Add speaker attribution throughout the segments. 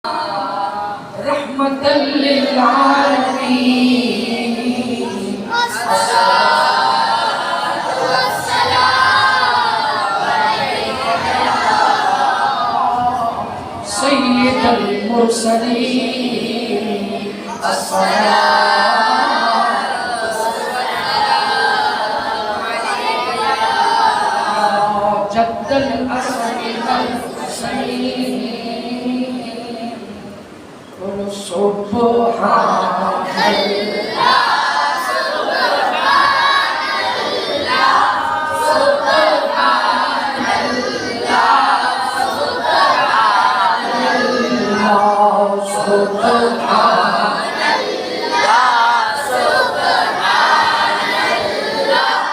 Speaker 1: رحمة للعالمين الصلاة والسلام عليك يا سيد المرسلين الصلاة والسلام عليك يا جد الأسد المرسلين سبحان الله سبحان الله سبحان الله سبحان الله سبحان الله سبحان الله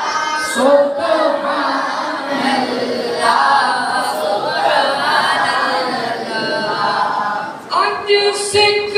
Speaker 1: سبحان الله سبحان الله آج سکھ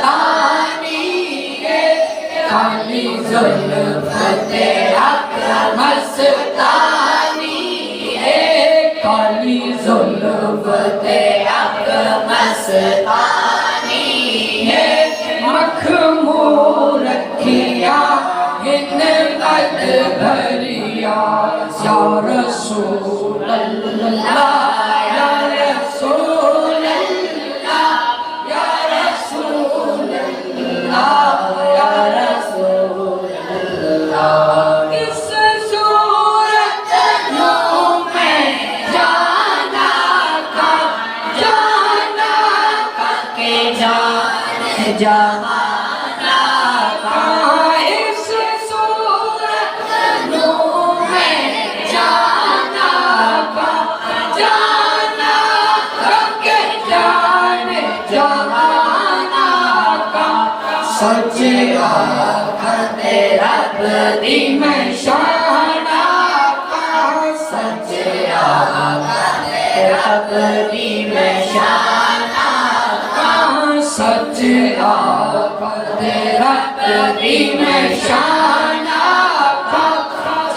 Speaker 1: مستانی کالی زلفت اکرم مستانی کالی زلفت اکرم مستانی مخمور کیا ہن قد بھریا یا رسول اللہ جہانا کا اس صورت نو میں جانا کا جانا کہ جان جہانا کا سچ آخت رب دی میں شانا کا سچ آخت رب دی میں شانا سچ آقا رب دی میں شان آقا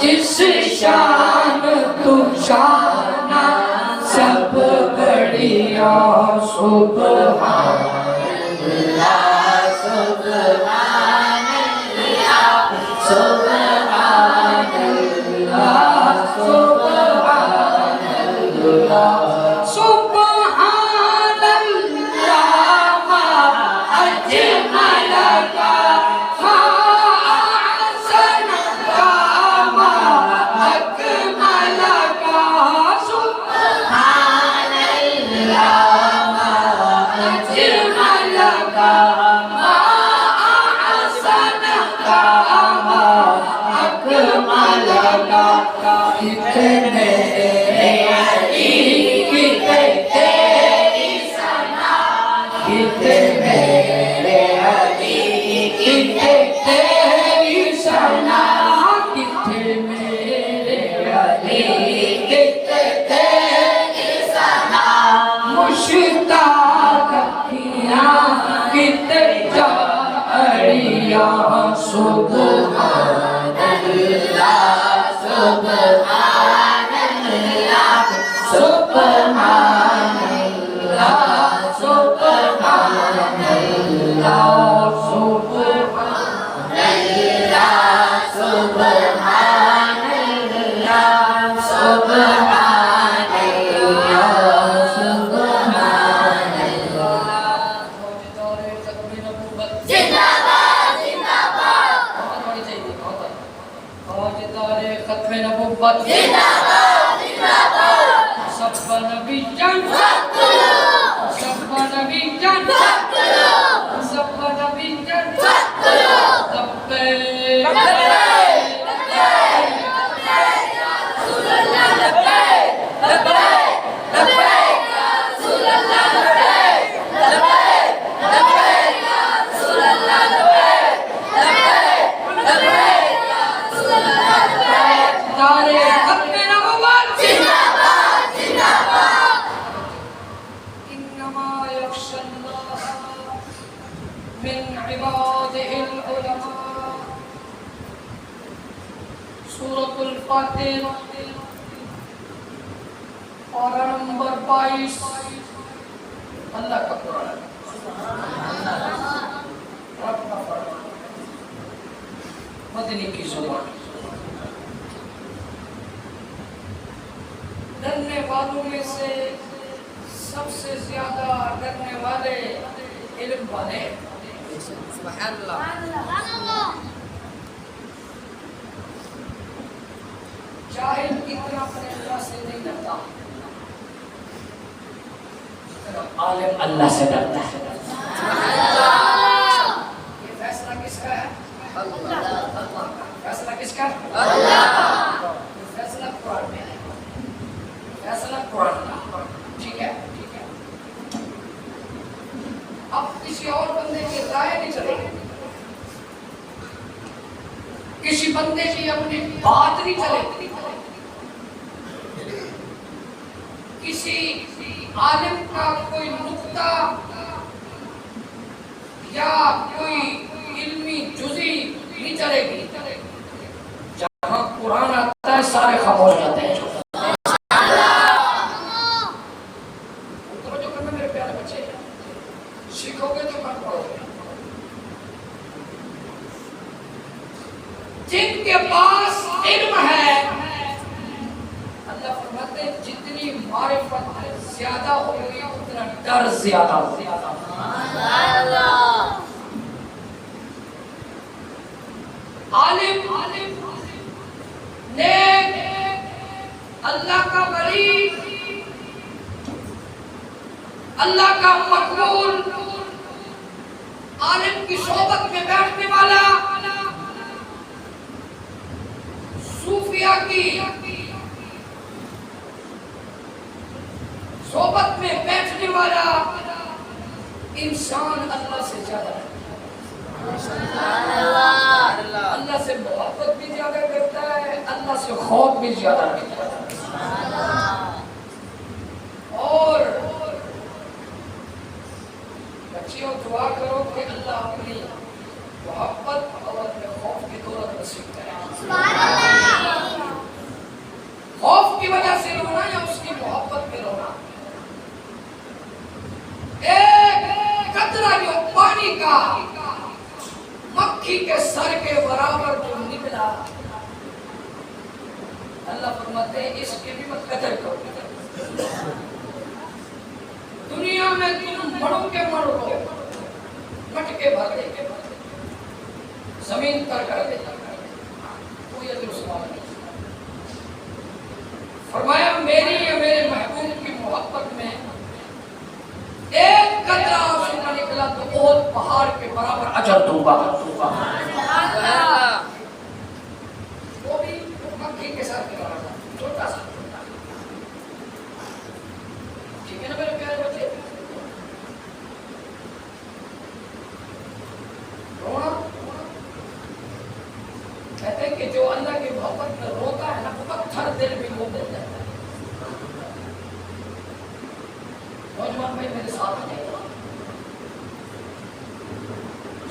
Speaker 1: جس شان تو شان سب بڑھیا سبحان اللہ سبحان اللہ سبحان اللہ سبحان اللہ مشتاق الفت سب نبی جان سب نبی جان سب نبی جان سورۃ الفاتحہ پارہ نمبر 22 اللہ کا قرآن رب کا فرمان مدنی کی زبان ڈرنے والوں میں سے سب سے زیادہ ڈرنے والے علم والے سبحان اللہ جاہل اتنا اپنے اللہ سے نہیں ڈرتا عالم اللہ سے ڈرتا ہے یہ فیصلہ کس کا ہے؟ اللہ فیصلہ کس کا ہے؟ اللہ فیصلہ قرآن میں ہے فیصلہ قرآن کا ٹھیک ہے اب کسی اور بندے کی رائے نہیں چلے کسی بندے کی اپنی بات نہیں چلے کسی عالم کا کوئی نقطہ یا کوئی علمی جزی نہیں چلے گی جہاں قرآن آتا ہے سارے خاموش جاتے ہیں جو کرنا میرے پیارے بچے سیکھو گے تو کر پڑو گے جن کے پاس علم ہے اللہ فرماتے ہیں جتنی معرفت زیادہ ہوگی اتنا ڈر زیادہ ہوگا عالم نیک اللہ کا ولی اللہ کا مقبول عالم کی صحبت میں بیٹھنے والا صوفیہ کی صحبت میں بیٹھنے والا انسان اللہ سے زیادہ اللہ سے محبت بھی زیادہ کرتا ہے اللہ سے خوف بھی زیادہ رکھتا ہے اور بچیوں دعا کرو کہ اللہ اپنی محبت اور اپنے خوف کی دولت نصیب کرے خوف کی وجہ سے رونا یا اس کی محبت میں رونا ایک قطرہ جو پانی کا مکھی کے سر کے برابر جو نکلا اللہ فرماتے ہیں اس کی بھی مت قدر کرو دنیا میں تم مرو کے مرو مٹکے بھر دے زمین تر کر دے کوئی ادھر سوال نہیں فرمایا میری یا میرے محبوب کی محبت میں ایک قطرہ آنسو کا نکلا تو بہت پہاڑ کے برابر اجر دوں گا وہ بھی مکھی کے ساتھ نکلا تھا چھوٹا سا ٹھیک ہے نا میرے پیارے بچے رونا کہتے ہیں کہ جو اللہ کی محبت میں روتا ہے نا پتھر دل بھی وہ مل جاتا ہے نوجوان بھائی میرے ساتھ آ جائے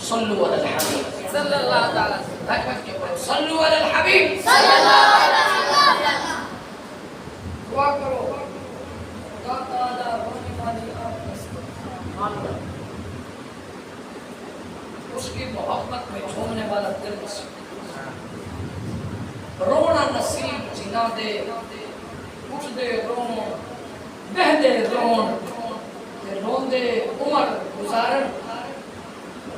Speaker 1: صلو علی الحبیب صلی اللہ تعالی صلو علی الحبیب صلی اللہ علیہ وسلم دعا کرو خدا تعالی رونے والی آنکھ اس کی محبت میں جھومنے والا دل نصیب رونا نصیب جنا دے اٹھ دے رون بہ دے رون رون دے عمر گزارن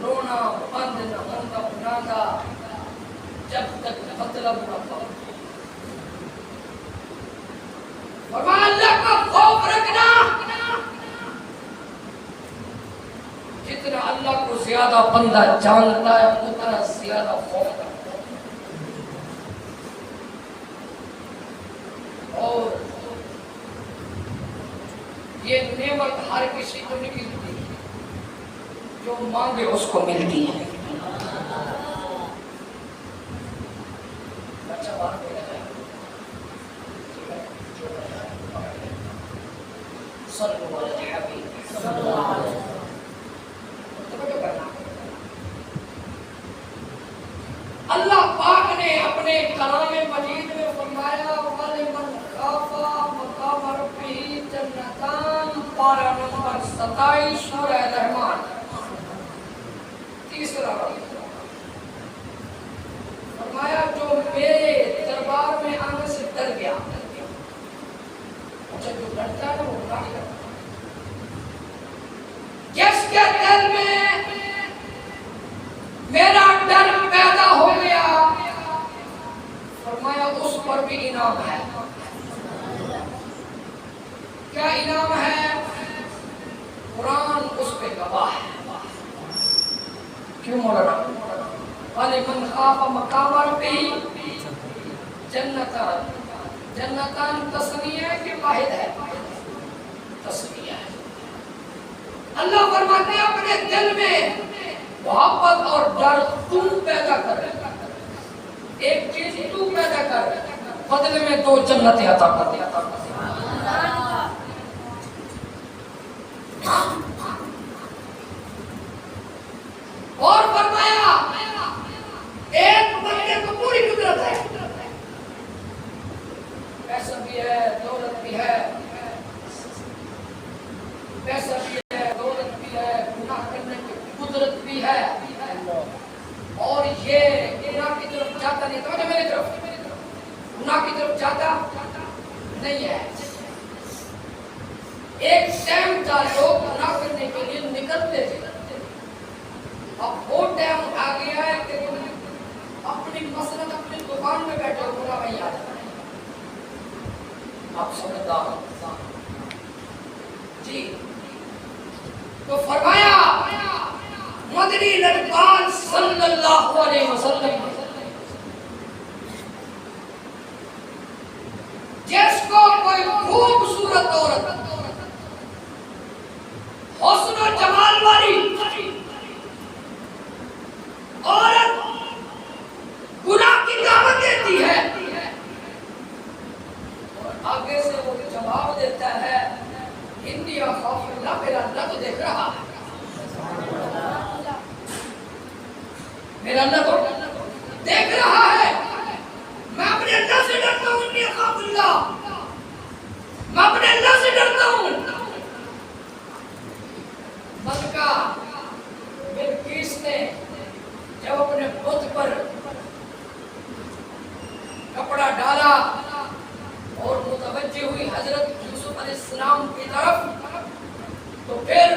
Speaker 1: رونا بند نہ ہوتا بنانا جب تک مطلب نہ پاؤ رکھنا، جتنا اللہ کو زیادہ بندہ جانتا ہے اتنا زیادہ خوف کرتا ہے. اور یہ نعمت ہر کسی کو نہیں ملتی، جو مانگے اس کو ملتی ہے. صلوا علی الحبیب صلی اللہ علیہ وسلم. اللہ پاک نے اپنے کلام مجید میں فرمایا وَلِمَنْ خَافَ مَقَامَ رَبِّهِ جَنَّتَانِ، پارہ نمبر 27 سورہ رحمان، تیسرا فرمایا جو میرے دربار میں آنے سے ڈر گیا. اچھا جو ڈرتا ہے وہ گناہ کرتا ہے. جس کے دل میں میرا ڈر پیدا ہو گیا، فرمایا اس پر بھی انعام ہے. کیا انعام ہے؟ قرآن اس پہ گواہ ہے. کیوں مولانا؟ وَلِمَنْ خَافَ مَقَامَ رَبِّهِ جَنَّتَانِ. جنتان تسنیہ ہے کہ واحد ہے؟ تسنیہ ہے. اللہ فرماتے ہیں اپنے دل میں محبت اور ڈر تم پیدا کر، ایک چیز تو پیدا کر، بدلے میں 2 جنتیں عطا کر دے. اور فرمایا ایک بندے کو پوری قدرت ہے، پیسہ بھی ہے، دولت بھی ہے، پیسہ بھی ہے، دولت بھی ہے، گناہ کرنے کی قدرت بھی ہے، اور یہ گناہ کی طرف جاتا نہیں. توجہ میری طرف، گناہ کی طرف جاتا نہیں ہے. ایک ٹائم تھا لوگ گناہ کرنے کے لیے نکلتے تھے، اب وہ ٹائم آ گیا ہے کہ اپنی مسند اپنی دکان میں بیٹھے گناہ نہیں آتا. آپ سمجھدار ہو جی. تو فرمایا مدنی لڑکان صلی اللہ علیہ وسلم جس کو کوئی خوبصورت عورت، حسن و جمال والی عورت گناہ کی دعوت دیتی ہے اور آگے سے وہ جواب دیتا ہے انی اخاف اللہ، میرا اللہ تو دیکھ رہا ہے، میرا اللہ تو دیکھ رہا ہے، میں اپنے اللہ سے ڈرتا ہوں. انی اخاف اللہ، میں اپنے اللہ سے ڈرتا ہوں. ملکہ بلقیس نے جب اپنے بت پر کپڑا ڈالا اور متوجہ ہوئی حضرت یوسف علیہ السلام کی طرف، تو پھر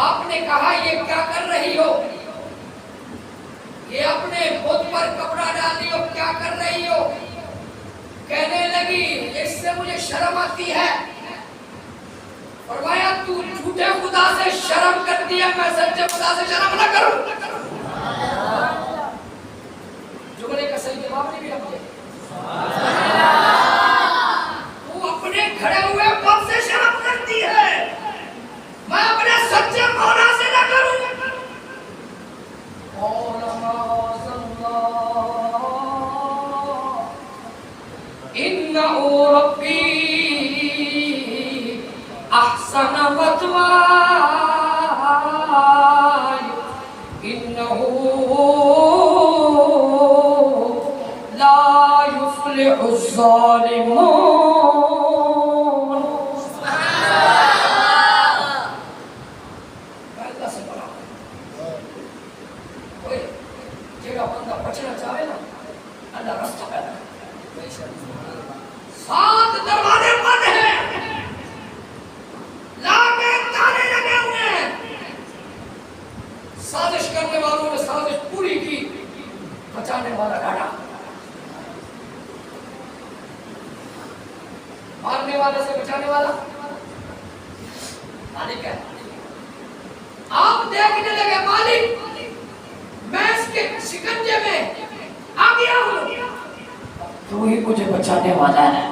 Speaker 1: آپ نے کہا یہ کیا کر رہی ہو؟ یہ اپنے بت پر کپڑا ڈالی ہو، کیا کر رہی ہو؟ کہنے لگی اس سے مجھے شرم آتی ہے. فرمایا تو جھوٹے خدا سے شرم کرتی ہے، میں سچے خدا سے شرم نہ کروں. جملے کا صحیح جواب نہیں بھی آپ دے. تو اپنے کھڑے ہوئے پد سے شرم کرتی ہے، میں اپنے سچے مولا سے نہ کروں. انہو ربی احسن مثواي انہو لا يفلح الظالمون. بچنا چاہے نا اللہ راستہ پیدا کرے. 7 دروازے بند ہیں، لاکھیں تالے لگے ہوئے ہیں. سازش کرنے والوں نے سازش پوری کی، بچانے والا ڈاٹا. بچانے والا مالک ہے. آپ دیکھنے لگے مالک میں اس کے شکنجے میں آ گیا ہوں, تو ہی مجھے بچانے والا ہے.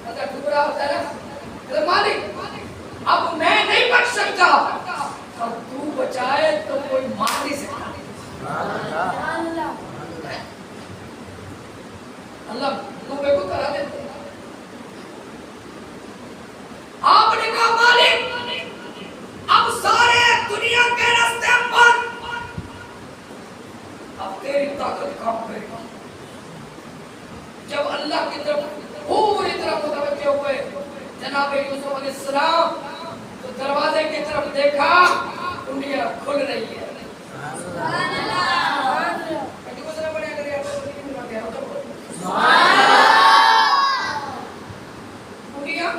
Speaker 1: مطلب ٹکڑا ہوتا ہے نا مالک اب میں نہیں بچ سکتا, اور تو بچائے تو کوئی مار نہیں سکتا. اللہ تمہیں کو کرا دیتے. آپ نے کہا مالک اب سارے دنیا کے راستے پر اب تیری طاقت کام کرے گا. جب اللہ کی طرف پوری طرح متوجہ ہوئے جناب یوسف علیہ السلام, تو دروازے کی طرف دیکھا کنڈیاں کھل رہی ہے. کنڈیاں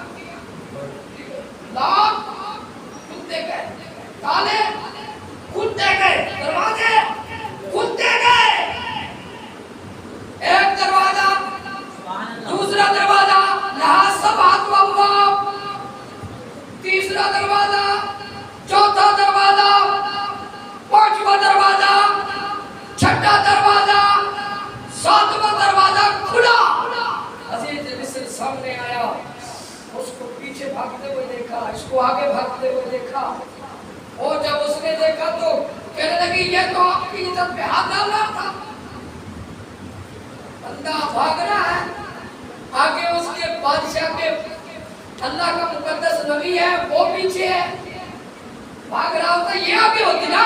Speaker 1: لاک کھلتے گئے, تالے کھلتے گئے, دروازے کھلتے گئے. ایک دروازہ, دوسرا دروازہ, لہا سبعۃ ابواب, تیسرا دروازہ, چوتھا دروازہ, پانچواں دروازہ, چھٹا دروازہ, ساتواں دروازہ کھلا. عزیز مصر سامنے آیا, اس کو پیچھے بھاگتے ہوئے دیکھا, اس کو آگے بھاگتے ہوئے دیکھا, اور جب اس نے دیکھا تو کہنے لگی یہ تو آپ کی عزت پہ ہاتھ ڈال رہا تھا. بندہ بھاگ رہا ہے, آگے اس کے بادشاہ کے اللہ کا مقدس نبی ہے, وہ پیچھے ہے. بھاگ رہا ہوتا یہ آگے ہوتی نا,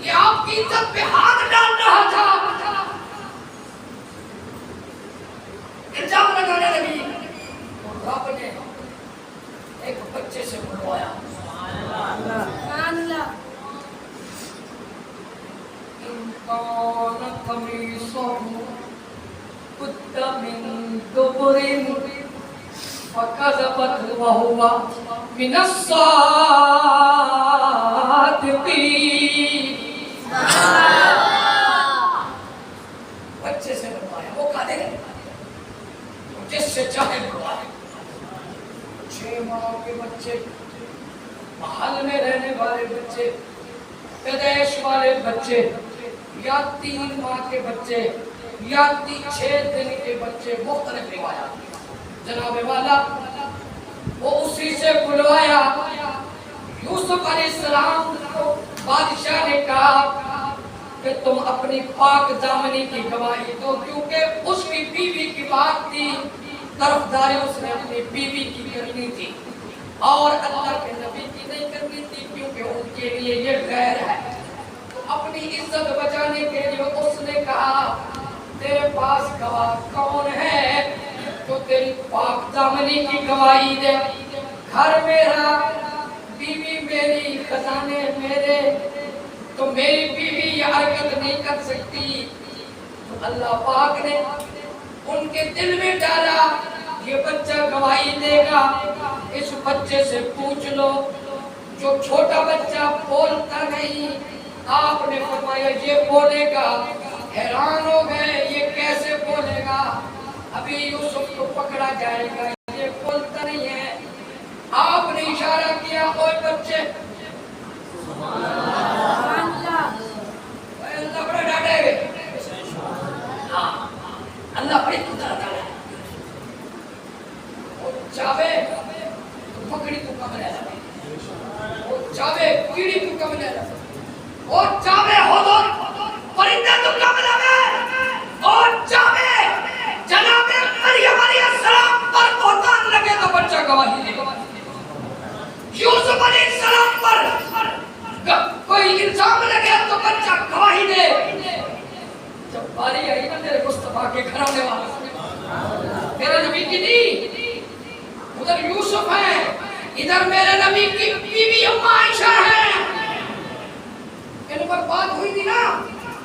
Speaker 1: یہ آپ کی عزت پہ ہاتھ ڈال رہا تھا. الزام لگانے لگی. رب نے ایک بچے سے بلوایا. انکان قمیصہ قد من دبر فکذبت وہو من الصادقین. بچے سے بلوایا, وہ کھا دے گا جس سے چاہے بلوائے. 6 ماہ کے بچے, محل میں رہنے والے بچے, پیدائش والے بچے, یا 3 ماہ کے بچے, یا 6 دن کے بچے, مختلف روایات. جناب والا وہ اسی سے بلوایا. یوسف علیہ السلام کو بادشاہ نے کہا کہ تم اپنی پاک دامنی کی گواہی دو, کیونکہ اس کی بیوی کی بات تھی, طرفداری اس نے اپنی بیوی کی کرنی تھی, اور اللہ کے نبی کی نہیں کرنی تھی, کیونکہ ان کے لیے یہ غیر ہے. اپنی عزت بچانے کے لیے اس نے کہا تیرے پاس گواہ کون ہے جو تیری پاک دامنی کی گواہی دے؟ گھر میرا, بیوی میری, خزانے میرے, تو میری بیوی یہ حرکت نہیں کر سکتی. تو اللہ پاک نے ان کے دل میں ڈالا یہ بچہ گواہی دے گا, اس بچے سے پوچھ لو. جو چھوٹا بچہ بولتا نہیں, آپ نے فرمایا یہ بولے گا. حیران ہو گئے یہ کیسے بولے گا, ابھی یوسف کو پکڑا جائے گا, یہ بولتا نہیں ہے. آپ نے اشارہ کیا اوے بچے, اللہ بڑا ڈاٹے گئے. اللہ بڑی قدرت ہے, وہ چاہے تو پکڑی تو کم لے لے, وہ چاہے کیڑی تو کم لے لے, وہ چاہے ہو دو پرندہ تو کم لے, اور چاہے جناب مریم علیہ السلام پر بہتان لگے تو بچہ گواہی دے. یوسف علیہ السلام پر کوئی الزام لگے تو بچہ گواہی دے. جب باری آئی نا میرے مصطفیٰ کے گھرانے والا, میرے نبی کی نہیں, ادھر یوسف ہے, ادھر میرے نبی کی بیوی ام عائشہ ہے, ان پر بات ہوئی تھی نا,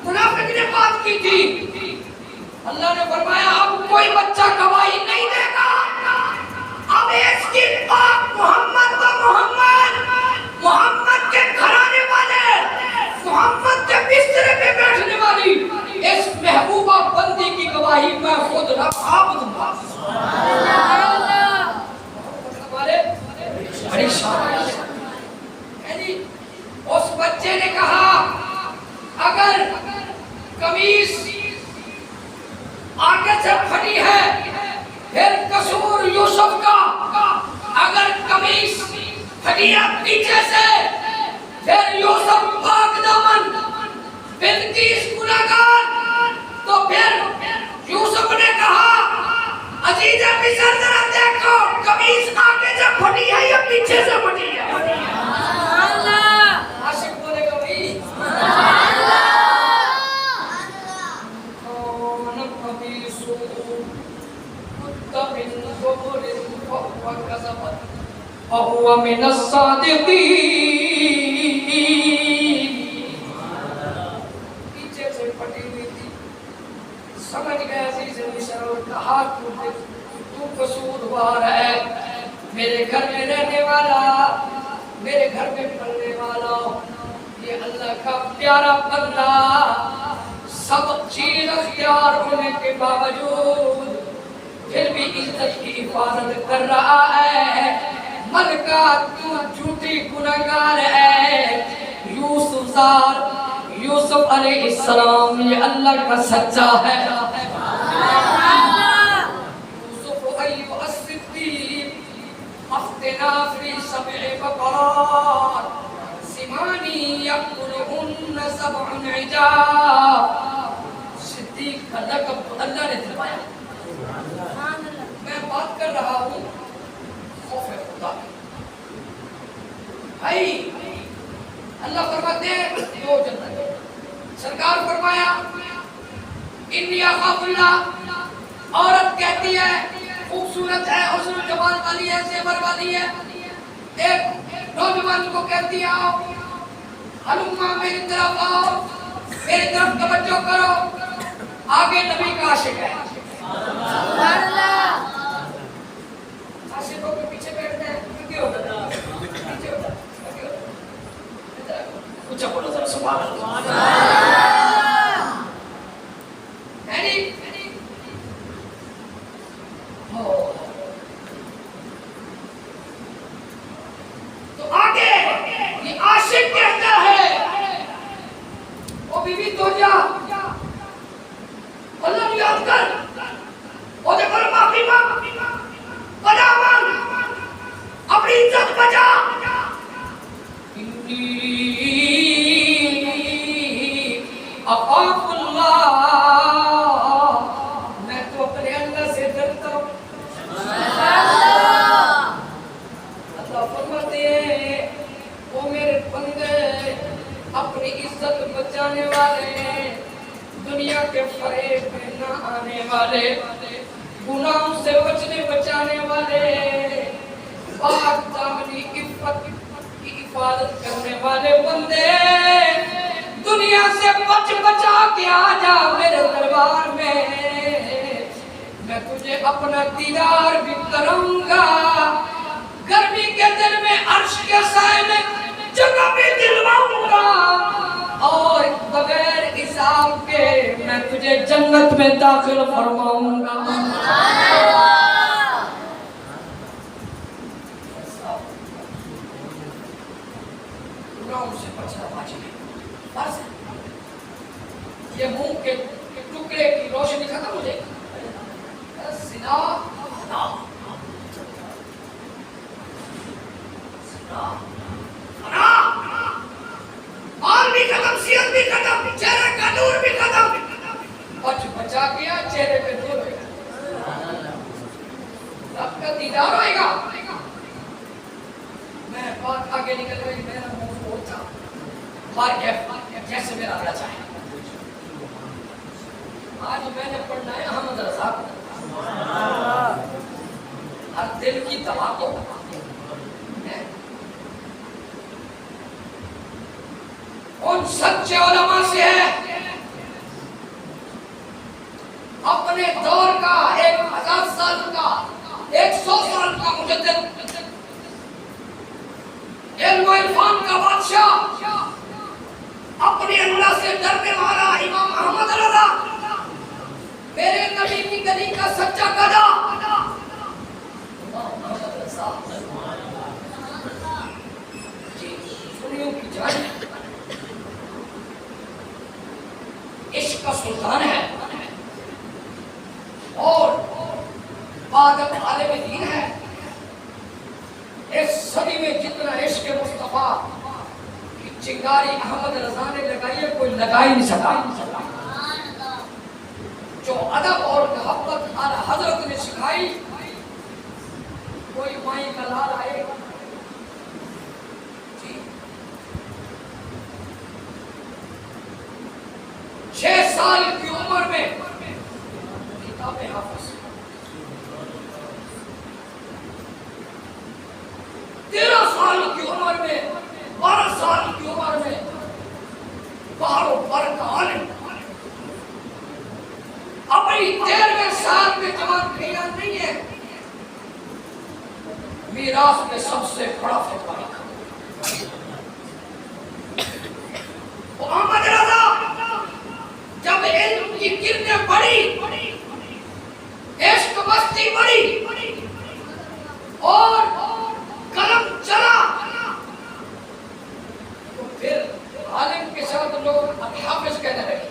Speaker 1: منافق نے بات کی تھی. اللہ نے فرمایا اب کوئی بچہ گواہی نہیں دے گا, اب اس کی پاک محمد و محمد کے گھرانے والے, محمد کے بستر پہ بیٹھنے والی اس محبوبہ بندی کی گواہی میں خود رب آپ دوں گا. بڑی شان ہے۔ اس بچے نے کہا اگر قمیص آگے سے پھٹی ہے پھر قصور یوسف کا، اگر قمیص پھٹی ہے پیچھے سے پھر یوسف پاک دامن بلقیس گناہگار۔ تو پھر یوسف نے کہا عزیز مصر ذرا دیکھو قمیص آگے سے پھٹی ہے یا پیچھے سے پھٹی ہے؟ عاشق بولے گا بھائی کون قمیص قد من قبل فهو كذب وهو من الصادقين۔ پیچھے سے پھٹی ہوئی تھی، سمجھ گئے عزیز مصر اور کہا تو قصوروار ہے، میرے گھر میں رہنے والا، میرے گھر میں پلنے والا، یہ اللہ کا پیارا بندہ سب چیز اختیار ہونے کے باوجود پھر بھی عزت کی حفاظت کر رہا ہے۔ ملکہ تو جھوٹی گناہگار ہے، یوسف علیہ السلام یہ اللہ کا سچا ہے۔ یوسف ایھا الصدیق افتنا فی 7 بقرات سمان یأکلہن 7 عجاف۔ صدیق کا لقب تو اللہ نے دلوایا۔ میں بات کر رہا ہوں خوف خدا کی۔ بھائی اللہ فرماتے ہیں 2 جنتیں، سرکار فرمایا انی اخاف اللہ، عورت کہتی ہے خوبصورت ہے، حسن و جمال والی ہے، زیور والی ہے، ایک نوجوان کو کہتی ہے آؤ ہلما میری طرف آؤ، میری طرف توجہ کرو، آگے نبی کا عاشق ہے، سبحان اللہ، عاشقوں کے پیچھے بیٹھتے ہیں کیوں ہوتا ہے؟ اچھا بولو ذرا سبحان اللہ۔ تو آگے یہ عاشق کہتا ہے او بی بی تو جا اللہ نے یاد کر، او دیکھو معافی مانگ، بجا مانگ، اپنی عزت بچا۔ اخاف اللہ، میں تو اپنے اللہ سے ڈرتا ہوں۔ اللہ فرماتے ہیں وہ میرے بندے اپنی عزت بچانے والے، دنیا کے فریب میں نہ آنے والے، گناہوں سے بچانے والے، پاک دامنی عفت کی حفاظت کرنے والے بندے، دنیا سے بچا کے آ جا میرے دربار میں، میں تجھے اپنا دیدار بھی کروں گا، گرمی کے دن میں عرش کے سائے میں جگہ بھی دلواؤں گا، اور بغیر حساب کے میں تجھے جنت میں داخل فرماؤں گا۔ گناہوں سے بچنا واجب ہے، فرض ہے۔ یہ منہ کے ٹکڑے کی روشنی ختم ہو جائے گی، زنا مال بھی ختم، صحت بھی ختم، چہرے کا نور بھی ختم، بچا گیا چہرے پہ نور ہوئے گا، رب کا دیدار ہوئے گا۔ میں بات آگے نکل رہی، میرا موضوع تھا مارکیٹ جیسے میرا اللہ چاہے۔ آج میں نے پڑھنا ہے احمد رضا کو، ہر دل کی دوا کو، ان سچے علماء سے ہے، اپنے دور کا 1000 سال کا 100 سال کا مجدد، علم و عرفان کا بادشاہ، اپنی اللہ سے ڈرنے والا امام احمد رضا، میرے نبی کی گلی کا سچا گدا، اس صدی میں جتنا عشق مصطفیٰ کی چنگاری احمد رضا نے لگائی ہے کوئی لگا ہی نہیں سکا. جو ادب اور محبت اعلیٰ حضرت نے سکھائی کوئی مائی کا لال آئے جی 6 سال کی عمر میں کتابیں حافظ 13 سال کی عمر میں 12 سال کی عمر میں باہر و بر کا عالم اپنی 13ویں سال میں جوان کھیلا نہیں ہے میراث میں سب سے بڑا فتویٰ لکھا. محمد رضا جب علم کی کرنیں بڑھی عشق مستی بڑھی اور قلم چلا تو پھر عالم کے ساتھ لوگ الحافظ کہنے لگے.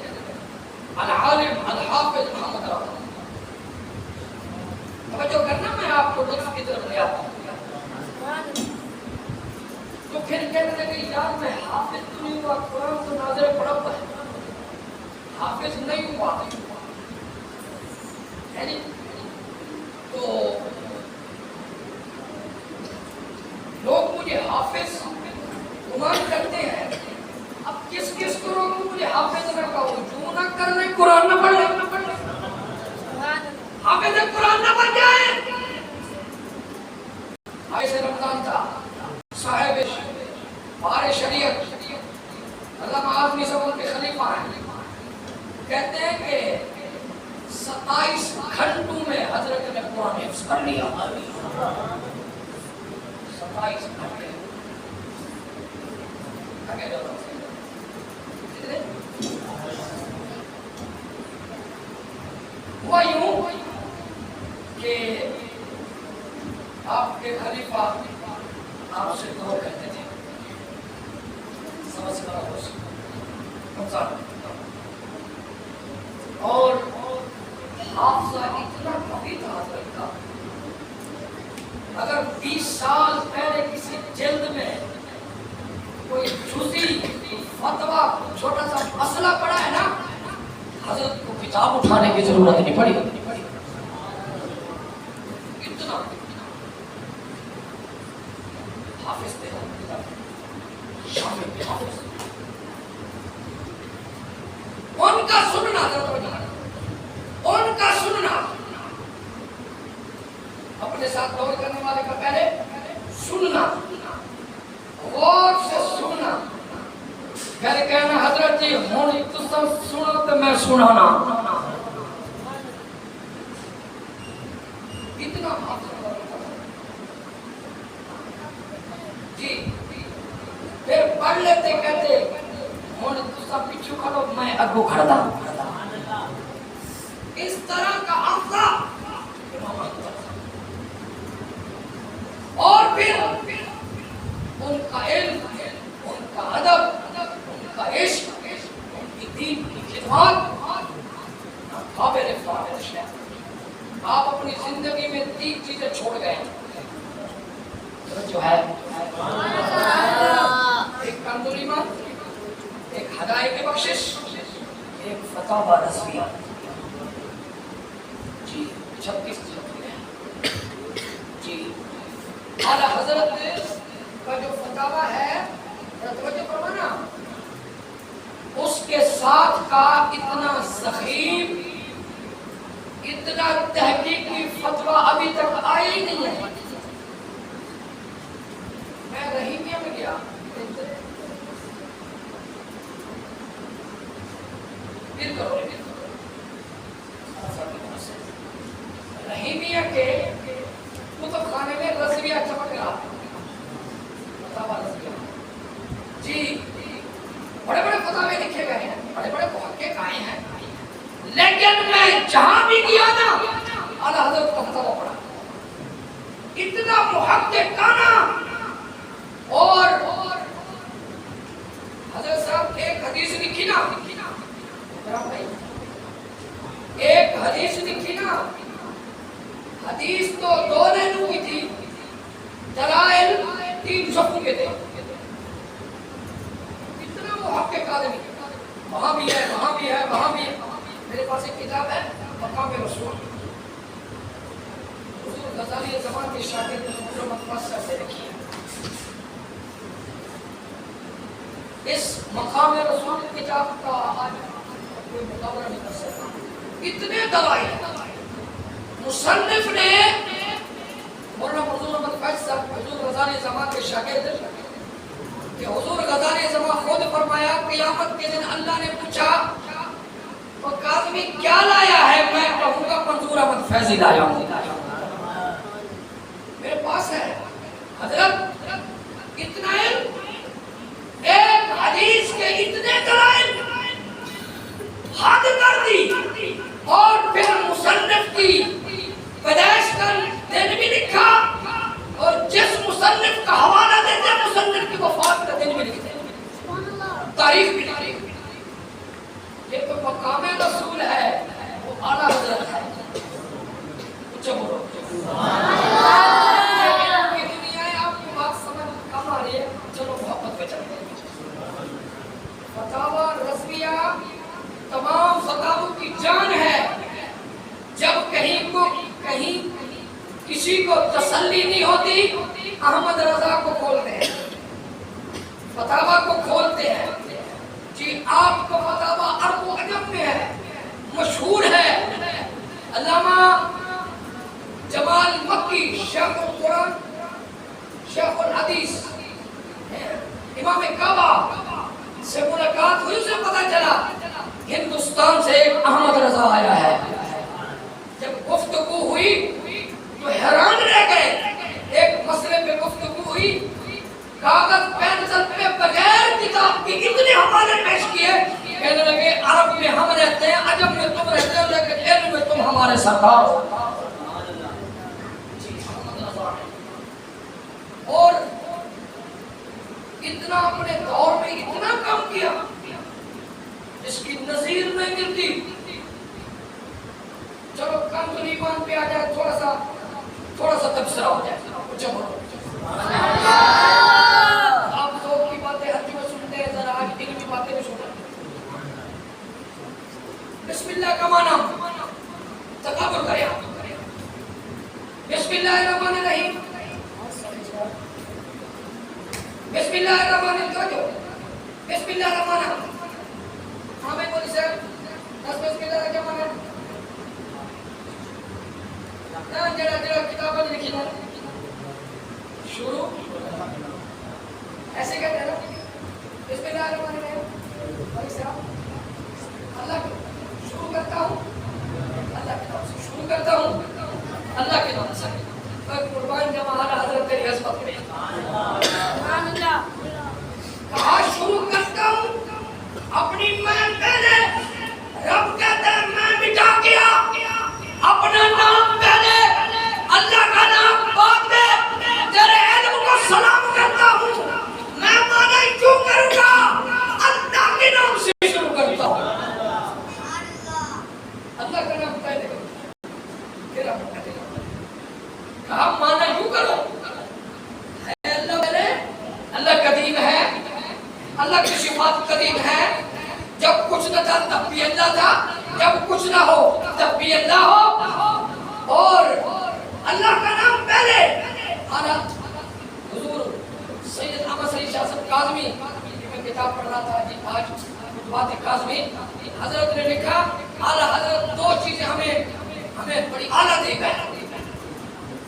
Speaker 1: العالم الحافظ محمد رضا. توجہ کرنا میں آپ کو لطف کی طرف لے آتا ہوں. تو پھر کہنے لگے یار میں حافظ تو نہیں ہوا قرآن تو ناظر پڑھا ہوا ہے حافظ نہیں ہوا ہے نہیں. تو لوگ مجھے حافظ گمان کرتے ہیں. اب کس کس کو لوگ مجھے حافظ نہ کہو جو نہ کرنے قرآن نہ پڑھ لے حافظ قرآن نہ بن جائے. عائشہ رمضان تھا صاحب بار شریعت علامہ اعظمی صاحب کے خلیفہ ہیں. کہتے ہیں کہ 27 گھنٹوں میں حضرت نے قرآن حفظ کر لیا. 27 گھنٹے ہوا یوں کہ آپ کے خلیفہ آپ سے دعا کرتے تھے سمجھ بڑا خوش اور حافظہ اتنا قوی تھا حضرت کا. اگر 20 سال پہلے کسی جلد میں کوئی جزئی فتویٰ چھوٹا سا مسئلہ پڑا ہے نا حضرت کو کتاب اٹھانے کی ضرورت نہیں پڑی. اتنا حافظ تھے شامل حافظ. ان کا سننا ان کا سننا اپنے ساتھ دور کرنے والے کا پہلے سننا غور سے سننا پھر کہنا حضرت جی ہوں تساں سنو تو میں سنانا. اتنا جی پھر پڑھ لیتے کہتے ہوں تساں پیچھے کھڑو میں اگو کھڑا. اس طرح کا حافظہ اور پھر ان کا علم ان کا ادب ان کا عشق ان کی دین کی خدمات قابل فخر ہے. آپ اپنی زندگی میں 3 چیزیں چھوڑ گئے جو ہے ایک کامل ایمان ایک ہدایت بخشش ایک فتاوی رضویہ. جی 36 جی اعلیٰ حضرت کا جو فتاوی ہے توجہ فرمانا اس کے ساتھ کا اتنا ضخیم اتنا تحقیقی فتویٰ ابھی تک آیا ہی نہیں ہے. میں رحیمیہ میں گیا رحیمیہ کے کتب خانے میں رضویہ چمک رہا جی بڑے بڑے فتاوے لکھے گئے ہیں بڑے بڑے محقق آئے ہیں لیکن میں جہاں بھی گیا نا اعلیٰ حضرت کا فتاویٰ پڑھا اتنا محققانہ اور حضرت صاحب ایک حدیث لکھی نا ایک حدیث لکھی نا حدیث تو 2 لائنوں کی تھی دلائل 3 صفوں کے تھے، اتنا محقق آدمی، وہاں بھی ہے وہاں بھی ہے وہاں بھی ہے۔ میرے پاس ایک کتاب ہے مقام رسول، حضور غزالی زمان کے شاگرد محمد مقصد سے لکھی ہے۔ اس مقام رسول کتاب کا آج کوئی مقابلہ نہیں کر سکتا، اتنے دلائل مصنف نے مولانا حضور احمد فیض صاحب حضور غزالی زمان کے شاگرد کہ حضور غزالی زمان خود فرمایا قیامت کے دن اللہ نے پوچھا وہ کاظمی کیا لایا ہے، میں کہوں گا منظور احمد فیضی لایا ہوں، میرے پاس ہے حضرت اتنا علم، ایک حدیث کے اتنے دلائل حد کر دی، اور پھر مصنف کی پیدائش کا دن بھی لکھا، اور جس مصنف کا حوالہ دیتے ہیں مصنف کی وفات کا دن بھی لکھتے ہیں، تاریخ بھی لکھتے ہیں۔ یہ تو مقام رسول ہے، وہ اعلیٰ حضرت ہے، کچھ بولو یہ دنیا ہے، آپ کی بات سمجھ کم آ رہی ہے، چلو محبت پہ چلتے ہیں۔ فتاوی رضویہ تمام فتاووں کی جان ہے، جب کہیں کسی کو تسلی نہیں ہوتی احمد رضا کو کھولتے ہیں، فتاوی کو کھولتے ہیں، جی آپ کو فتاوی عرب و عجم میں ہے، مشہور ہے، علامہ جمال مکی شیخ القرآن شیخ الحدیث امام کعبہ سے ملاقات ہوئی، اسے پتہ چلا ہندوستان سے ایک احمد رضا آیا ہے۔ جب گفتگو ہوئی تو حیران رہ گئے، ایک مسئلے پہ گفتگو ہوئی، کاغذ پینسل پہ بغیر کتاب کی اتنے حوالے پیش کیے، کہنے لگے عرب میں ہم رہتے ہیں، عجم میں تم رہتے ہو، لیکن علم میں تم ہمارے سرکار ہو۔ اور اتنا اپنے دور میں اتنا کام کیا اس کی نظیر نہیں ملتی۔ چلو کم ایمان پہ آ جائے، تھوڑا سا تبصرہ ہو جائے، کچھ بولو آپ ذوق کی باتیں ہر جگہ سنتے ہیں، ذرا آج دل کی باتیں بھی سنیں۔ بسم اللہ کا معنی تکبر کرے، بسم اللہ الرحمن الرحیم، بسم اللہ الرحمن الرحیم، بسم اللہ الرحمن الرحیم۔ ہاں میں بولی صاحب بسم اللہ کا کیا معنی ہے؟ جڑا کتابیں لکھی نا شروع ایسے کہتے ہیں نا، بسم اللہ الرحمن الرحیم، بھائی صاحب اللہ شروع کرتا ہوں، اللہ کے نام سے شروع کرتا ہوں، اللہ کے نام سے قربان جماعت حضرت تیری عظمت میں کہا شروع کرتا ہوں اپنی میں پہلے، رب کہتا ہے میں مٹا کیا اپنا نام پہلے، اللہ کا نام بعد میں، تیرے علم کو سلام کرتا ہوں، میں مانا ہی کیوں کروں گا، اللہ کے نام سے شروع کرتا ہوں، اللہ کا نام پہلے پھر آپ کہتے ہیں کہا مانا یوں کرو، ہے اللہ پہلے، اللہ قدیم ہے، اللہ کی صفات قدیم ہے، جب کچھ نہ تھا تب بھی اللہ تھا، جب کچھ نہ ہو تب بھی اللہ ہو، اور اللہ کا نام پہلے۔ حضور سید احمد سعید شاہ صاحب کاظمی میں کتاب پڑھ رہا تھا جی آج بات کاظمی، حضرت نے لکھا اعلیٰ حضرت دو چیزیں ہمیں بڑی اعلیٰ دے گئے،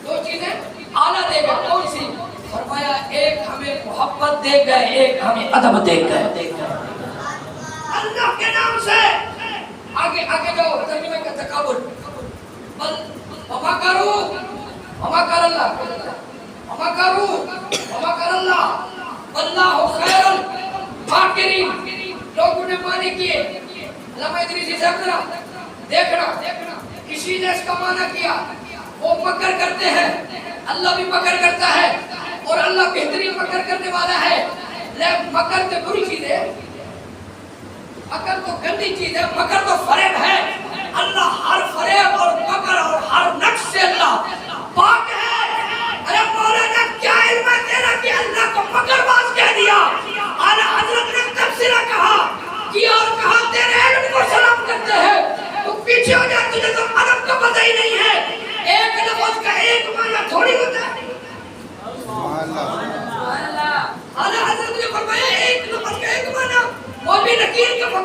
Speaker 1: دو چیزیں اعلیٰ دے گئے، کون سی؟ فرمایا ایک ہمیں محبت دے گئے، ایک ہمیں ادب دے گئے، اللہ کے نام سے۔ آگے جاؤ ترجمے کا تکابر، بل وما کرو وما کر اللہ، وما کرو وما کر اللہ، اللہ خیر الماکرین، لوگوں نے معنی کیے، علامہ ادریسی صاحب ذرا دیکھنا، کسی نے اس کا معنی کیا وہ مکر کرتے ہیں، اللہ بھی مکر کرتا ہے، اور اللہ بہترین مکر کرنے والا ہے، لیکن مکر تو بری چیز ہے، مکر تو گندی چیز ہے، مکر تو فریب ہے، اللہ ہر فریب اور مکر اور ہر نقش سے اللہ پاک ہے۔ ارے مولانا کیا علم ہے تیرا کہ اللہ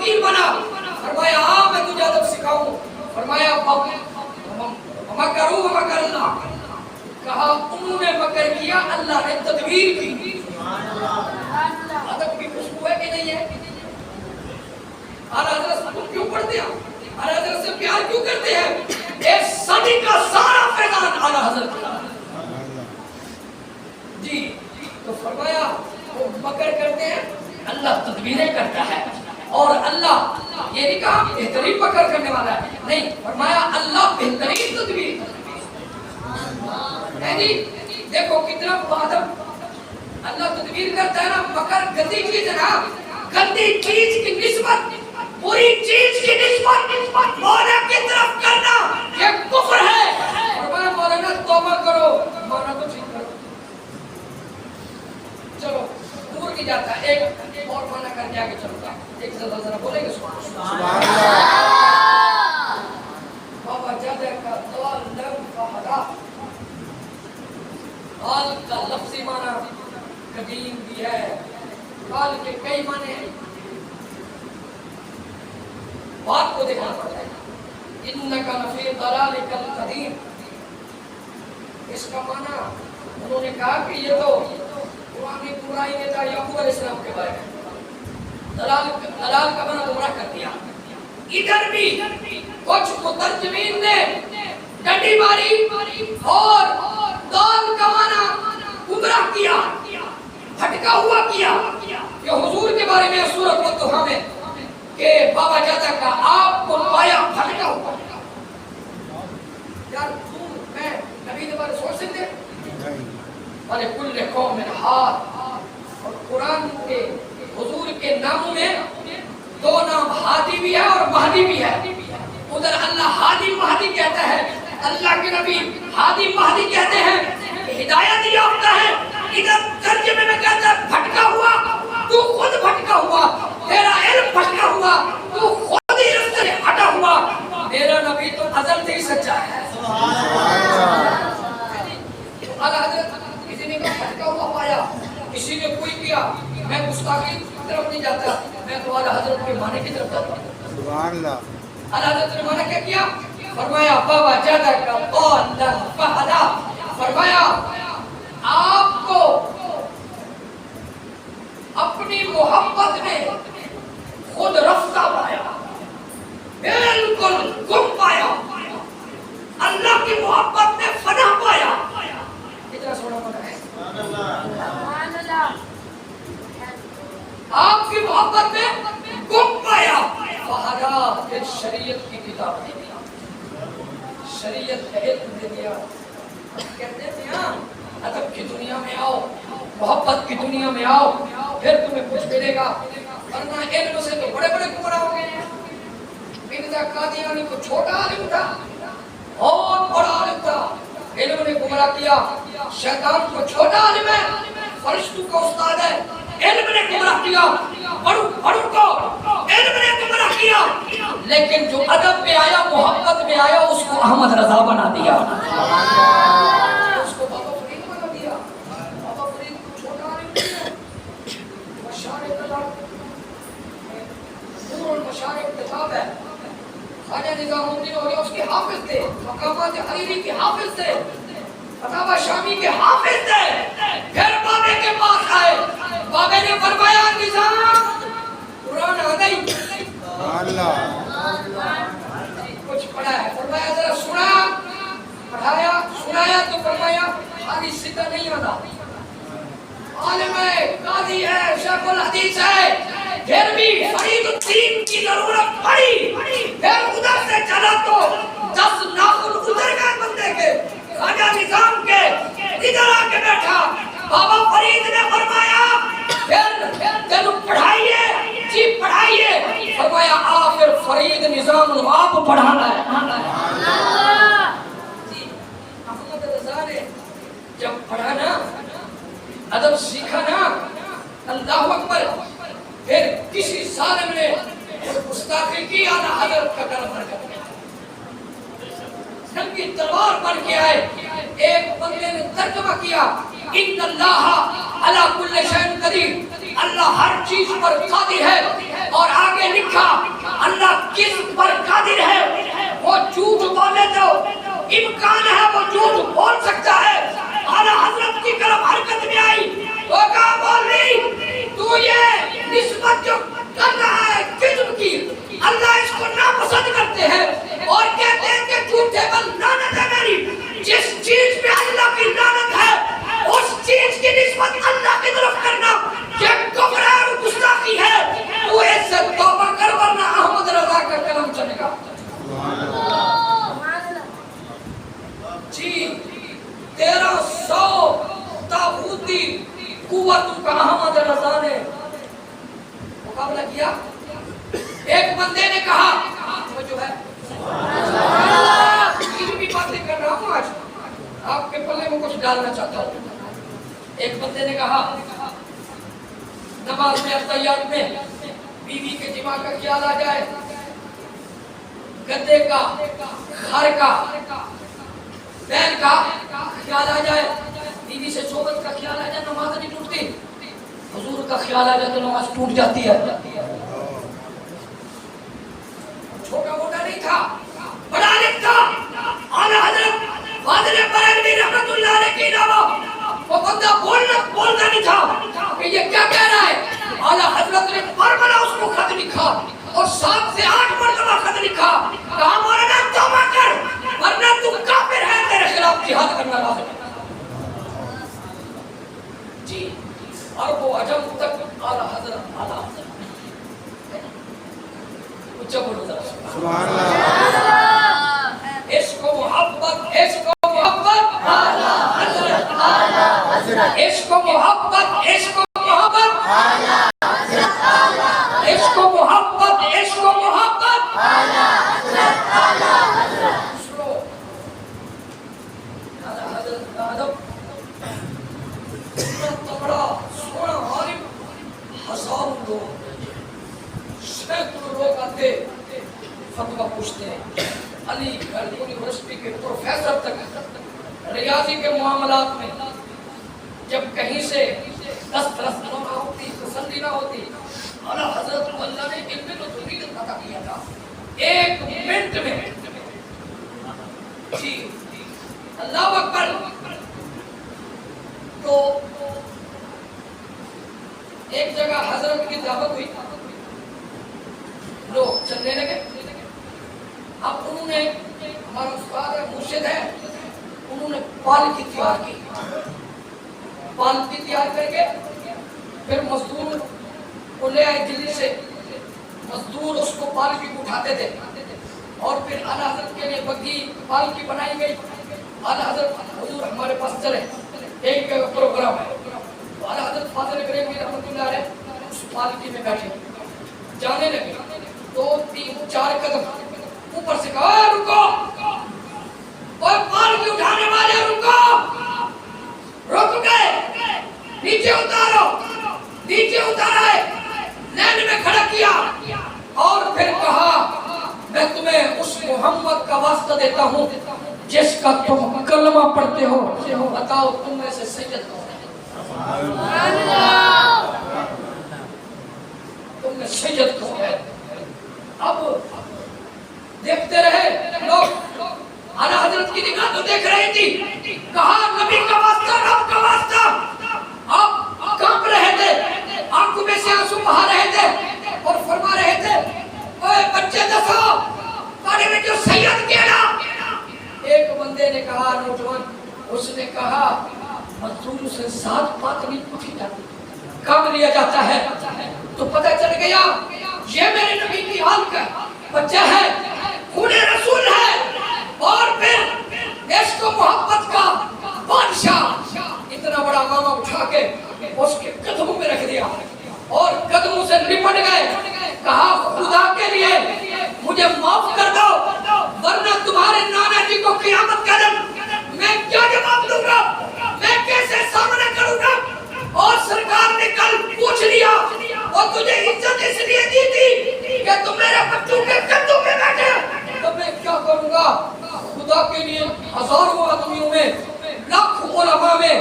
Speaker 1: فقیر بنا. فرمایا ہاں میں تجھے ادب سکھاؤں. فرمایا مکروا مکر اللہ. کہا انہوں نے مکر کیا, اللہ نے تدبیر کی. ادب کی خوشبو ہے کہ نہیں ہے؟ اعلیٰ حضرت تم کیوں پڑھتے ہیں؟ اعلیٰ حضرت سے پیار کیوں کرتے ہیں؟ ایک صدی کا سارا فیضان اعلیٰ حضرت کا. جی تو فرمایا وہ مکر کرتے ہیں, اللہ تدبیریں کرتا ہے. اور اللہ یہ نہیں کہا بہترین مکر کرنے والا ہے, نہیں, فرمایا اللہ بہترین تدبیر ہے. جی دیکھو کتنا بادم اللہ تدبیر کرتا ہے نا. مکر گندی چیز ہے نا, گندی چیز کی نسبت پوری چیز کی نسبت مولا کی طرف کرنا یہ کفر ہے. فرمایا مولانا توبہ کرو, مولانا کو ٹھیک کرو. چلو دور نہیں جاتا, ایک اور مانا کر کے آگے چلتا. ایک ذرا بولیں گے سبحان اللہ. بابا جادہ کا دعال لم فہدا, قال کا لفظی مانا قدیم بھی ہے, قال کے کئی معنی ہیں. بات کو دیکھنا پڑتا ہے. انکا لفی ضلالک القدیم, اس کا معنی انہوں نے کہا کہ یہ تو قرآن برائی نے تھا یعقوب علیہ السلام کے بارے میں. دلال کا معنی گمراہ کر دیا. ادھر بھی کچھ مترجمین نے ڈنڈی ماری اور دال کا معنی گمراہ کیا, بھٹکا ہوا کیا. یہ حضور کے بارے میں سورۃ الضحیٰ میں کہ بابا جاتا کا آپ کو پایا بھٹکا ہوا. یار تم میں نبی کے بارے سوچ سکتے والے کل قوم ہاتھ. اور قرآن کے حضور کے ناموں میں دو نام ہادی بھی ہے اور مہدی بھی ہے. ادھر اللہ ہادی مہدی کہتا ہے, اللہ کے نبی ہادی مہدی کہتے ہیں, ہدایت یافتہ ہے. ادھر ترجمے میں کہتا ہے بھٹکا ہوا, تو خود بھٹکا ہوا, تیرا علم بھٹکا ہوا, تو خود ہی رستے سے ہٹا ہوا. میرا نبی تو ازل سے ہی سچا ہے. اعلیٰ حضرت کسی نے کہا بھٹکا ہوا پایا, کسی نے کوئی کیا, میں گستاخی کی طرف نہیں جاتا, میں تو اعلیٰ حضرت کے معنی کی طرف جاتا ہوں. سبحان اللہ. اعلیٰ حضرت نے معنی کیا کیا؟ فرمایا بابا جادہ کا قول لن فہدا. فرمایا آپ کو اپنی محبت میں خود رفتہ پایا, بالکل گم پایا, اللہ کی محبت میں فنا پایا. اتنا سونا مانا ہے. آپ کی محبت میں گم پایا. فہدا پھر شریعت کی کتاب دے دیا, شریعت کا علم دے دیا. کہتے ہیں ہاں ادب کی دنیا میں آؤ, محبت کی دنیا میں آؤ, پھر تمہیں کچھ ملے گا. ورنہ علم سے تو بڑے بڑے گمراہ ہو گئے ہیں. مرزا قادیانی کو چھوٹا عالم تھا, بہت بڑا عالم تھا, علم نے گمراہ کیا. شیطان کو چھوٹا عالم ہے, فرشتوں کا استاد ہے, علم نے گمراہ کیا. بڑوں کو علم نے گمراہ کیا, لیکن جو ادب میں آیا, محبت میں آیا, اس کو احمد رضا بنا دیا, اس کو بابا فرید بنا دیا. بابا فرید کو چھوٹا عالم نہیں ہے, مشارق نور المشارق کتاب ہے, خواجہ نظام الدین اولیاء اس کے حافظ تھے, مقامات حریری کے حافظ تھے, فتاوی شامی کے حافظ تھے. پھر بابے کے پاس آئے, بابے نے فرمایا نظام قرآن آ گئی, کچھ پڑھا ہے, فرمایا ذرا سنا, پڑھایا, سنایا تو فرمایا خالی سیدھا نہیں آنا, عالم ہے, قاضی ہے, شیخ الحدیث ہے, پھر بھی فرید الدین کی ضرورت پڑی. پھر ادھر سے چلا تو 10 ناخن ادھر گئے بندے کے, خواجہ نظام کے, ادھر آ کے بیٹھا. بابا فرید نے فرمایا پھر تینوں پڑھائیے, جی پڑھائیے. فرمایا آ پھر فرید نظام آپ پڑھانا ہے. جی احمد رضا نے جب پڑھانا, ادب سیکھا نا, اللہ اکبر, پھر کسی ظالم نے گستاخی کی, اعلیٰ حضرت کا کلمہ کر دیا, ننگی تلوار بن کے آئے. ایک بندے نے ترجمہ کیا ان اللہ علی کل شیء قدیر, اللہ ہر چیز پر قادر ہے، اور آگے لکھا اللہ کس پر قادر ہے؟ وہ جھوٹ بولے تو امکان ہے وہ جھوٹ بول سکتا ہے۔ اعلیٰ حضرت کی طرف حرکت میں آئی تو کہا مولوی تو یہ نسبت جو کر رہا ہے کذب کی، اللہ اس کو ناپسند کرتے ہیں اور کہتے ہیں کہ جھوٹے پر لعنت ہے میری۔ جس چیز پہ اللہ کی لعنت ہے اس چیز کی نسبت اللہ کی طرف کرنا یہ کفر ہے اور گستاخی ہے۔ تو اس سے توبہ کر ورنہ احمد رضا کا کلام چلے گا۔ جی 1300 طاغوتی قوتوں کا احمد رضا نے مقابلہ کیا۔ ایک بندے نے کہا وہ جو ہے علمی باتیں کر رہا ہوں، آج آپ کے پلے میں کچھ ڈالنا چاہتا ہوں۔ ایک بندے نے کہا نماز میں اتحیات میں بیوی کے جماع کا خیال آ جائے، گدے کا، خر کا، بیل کا خیال آ جائے، بیوی سے صحبت کا خیال آ جائے، نماز نہیں ٹوٹتی۔ حضور کا خیال آ جائے تو نماز ٹوٹ جاتی ہے۔ چھوٹا موٹا نہیں تھا، بڑا عالم تھا۔ اعلیٰ حضرت فاضل بریلوی رحمت اللہ علیہ کی نامہ وہ بندہ بولتا نہیں تھا کہ یہ کیا کہہ رہا ہے۔ اعلیٰ حضرت نے برملا اس کو خط لکھا اور 7 سے 8 مرتبہ خط لکھا، کہا مولانا توبہ کر ورنہ تو کافر ہے، تیرے خلاف جہاد کرنا لازم ہے۔ جی عرب و عجم تک اعلیٰ حضرت سبحان اللہ، عشق و محبت، عشق و محبت، اعلیٰ حضرت، اعلیٰ حضرت، عشق و محبت، عشق و محبت، اعلیٰ حضرت، عشق و محبت، عشق و محبت، اعلیٰ حضرت، اعلیٰ حضرت۔ اعلیٰ حضرت کا ادب اتنا بڑا سونا عالم، ہزاروں لوگ، سینکڑوں لوگ آتے فتویٰ پوچھتے ہیں۔ علی گڑھ یونیورسٹی کے پروفیسر تک ریاضی کے معاملات میں جب کہیں سے دسترس نہ ہوتی، تسلی نہ ہوتی، اعلیٰ حضرت کو اللہ نے علم نظریت عطا کیا تھا 1 منٹ میں۔ جی اللہ اکبر۔ تو ایک جگہ حضرت کی دعوت ہوئی، لوگ چلنے لگے۔ اب انہوں نے، ہمارا استاد ہے، مرشد ہے، انہوں نے پالکی تیار کی، پالکی تیار کر کے پھر مزدور کو لے آئے دلی سے، مزدور اس کو پالکی کو اٹھاتے تھے اور پھر اعلیٰ حضرت کے لیے بگھی پالکی بنائی گئی۔ اعلیٰ حضرت حضور ہمارے پاس چلے، ایک پروگرام ہے، تو اعلیٰ حضرت فاضل بریلوی رحمۃ اللہ علیہ اس پالکی میں بیٹھے، جانے لگے، 2 3 4 قدم اوپر سے کہا رکو، اور پالکی اٹھانے والے رکو، رک گئے، نیچے اتارو، نیچے اتارا ہے، لین میں کھڑا کیا اور پھر کہا میں تمہیں اس محمد کا واسطہ دیتا ہوں جس کا تم کلمہ پڑھتے ہو، بتاؤ تم میں سے سید کون ہے؟ تم میں سید کون ہے؟ اب دیکھتے رہے لوگ، اعلیٰ حضرت کی نگاہ تو دیکھ رہی تھی، کہا نبی کا واسطہ، رب کا واسطہ۔ اب کانپ رہے تھے، آنکھوں میں سے آنسو بہا رہے تھے اور فرما رہے تھے اے بچے دسو تمہارے میں جو سید کیا نا۔ ایک بندے نے کہا، نوجوان، اس نے کہا مزدور سے 7 بات نہیں پوچھی جاتی، کام لیا جاتا ہے۔ تو پتہ چل گیا یہ میرے نبی کی حال کا بچہ ہے، خون رسول ہے، اور پھر عشق و محبت کا بادشاہ۔ اتنا بڑا ماما اٹھا کے اس کے قدموں میں رکھ دیا اور قدموں سے لپٹ گئے، کہا خدا کے لیے مجھے معاف کر دو ورنہ تمہارے نانا جی کو قیامت کا دن میں کیا جواب دوں گا، میں کیسے سامنے کروں گا۔ اور سرکار نے کل پوچھ لیا اور تجھے عزت اس لیے دی تھی کہ تم میرے بچوں کے قدموں میں بیٹھے، تو میں کیا کروں گا۔ خدا کے لیے ہزاروں آدمیوں میں، لاکھوں علماء میں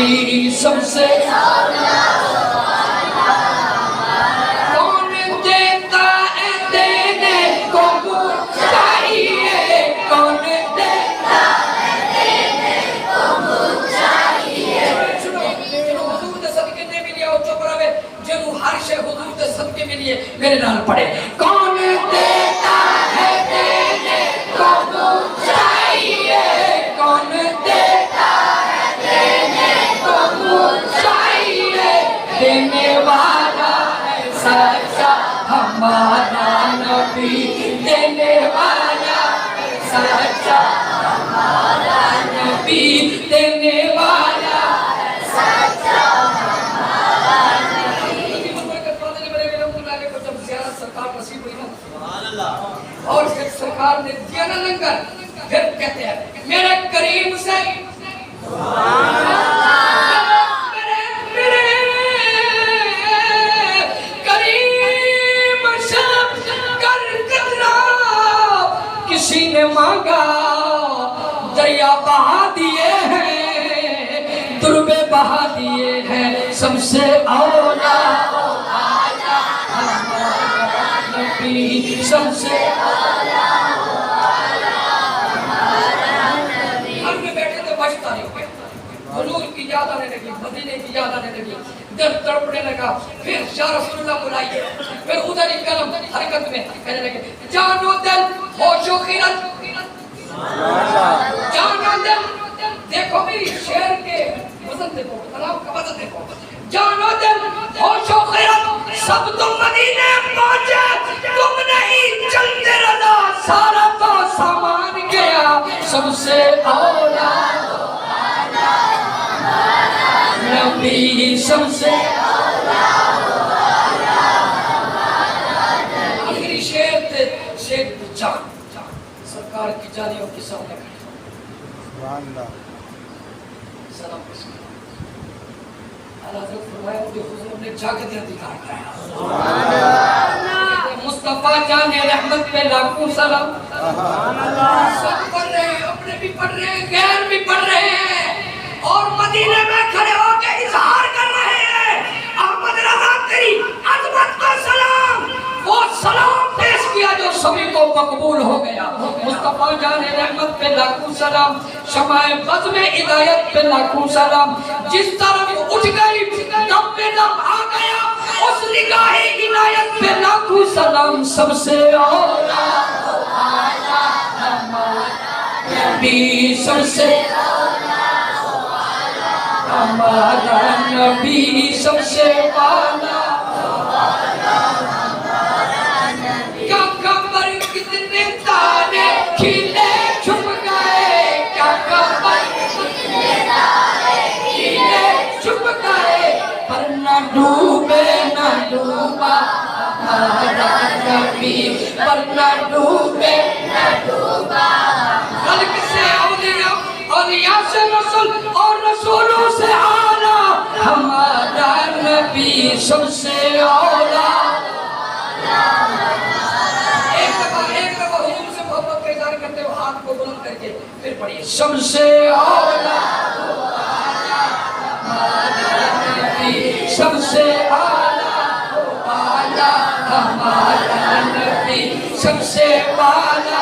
Speaker 1: نبی سب سے کون دیتا ہے دینے کو منہ چاہیے کون دیتا ہے دینے کو منہ چاہیے جنہوں حضور دے صدقے دے ملیے اور چپ رہے جنہوں ہر شے حضور دے صدقے ملیے میرے نال پڑھے کون دیتا ہے دینے کو منہ چاہیے کون دیتا ہے دینے کو منہ چاہیے دینے والا ہے سچا ہمارا نبی دینے والا ہے سچا ہمارا نبی دینے والا ہے سچا ہمارا نبی برکت فاضل بڑے رحمۃ اللہ علیہ کو جب زیارت سرکار نصیب ہوئی نا سبحان اللہ اور جب سرکار نے دیا نا لنگر پھر کہتے ہیں میرے کریم سے سبحان اللہ میرے کریم شب کر کرنا کسی نے مانگا دریا بہا دیے ہیں دربے بہا دیے ہیں سب سے اولا ہمارا نبی سب سے اولا گھر میں بیٹھے تھے بچتا نہیں ہوئے حضور کی یاد آنے لگی مدینے کی یاد آنے لگی دل تڑپنے لگا پھر یا رسول اللہ بلائیے پھر ادھر ہی قلم حرکت میں کہنے لگے جان و دل ہوش و خیرت جان و دل دیکھو میری شعر کے وزن دیکھو کلام کا وزن دیکھو جان و دل ہوش و خیرت سب تم مدینے پہنچے تم نہیں چلتے رضا سارا تو سامان گیا سب سے اولا نبی سب سے اولا آخری شعر تھے شعر جان سرکار کی جانیوں کے سامنے کھڑے سلام کسی حضرت فرمایا مجھے حضور نے جاگت ادھکار کرایا مصطفیٰ جان رحمت پہ لاکھوں سلام سب پڑھ رہے ہیں اپنے بھی پڑھ رہے ہیں غیر بھی پڑھ رہے ہیں اور مدینے میں کھڑے ہو کے اظہار کر رہے ہیں احمد رضا تیری عظمت کا سلام وہ سلام پیش کیا جو سبھی کو مقبول ہو گیا مصطفیٰ جان رحمت پہ لاکھوں سلام شمع بزم ہدایت پہ لاکھوں سلام جس طرف اٹھ گئی دم پہ دم آ گیا اس نگاہ عنایت پہ لاکھوں سلام سب سے اولا نبی سب سے ہمارا نبی سب سے اولا کیا کمر کتنے تارے کھلے چھپ گئے کیا کمر کتنے تارے کھلے چھپ گئے پر نہ ڈوبے نہ ڈوبا ہمارا نبی پر نہ ڈوبے نہ ڈوبا خلق سے اولیاء اولیاء سے رسول اور رسولوں سے اعلیٰ ہمارا نبی سب سے اولا ایک دفعہ حضور سے محبت کا اظہار کرتے ہو ہاتھ کو بلند کر کے پھر پڑھیے سب سے اولا ہمارا نبی سب سے اعلیٰ ہمارا نبی سب سے اعلیٰ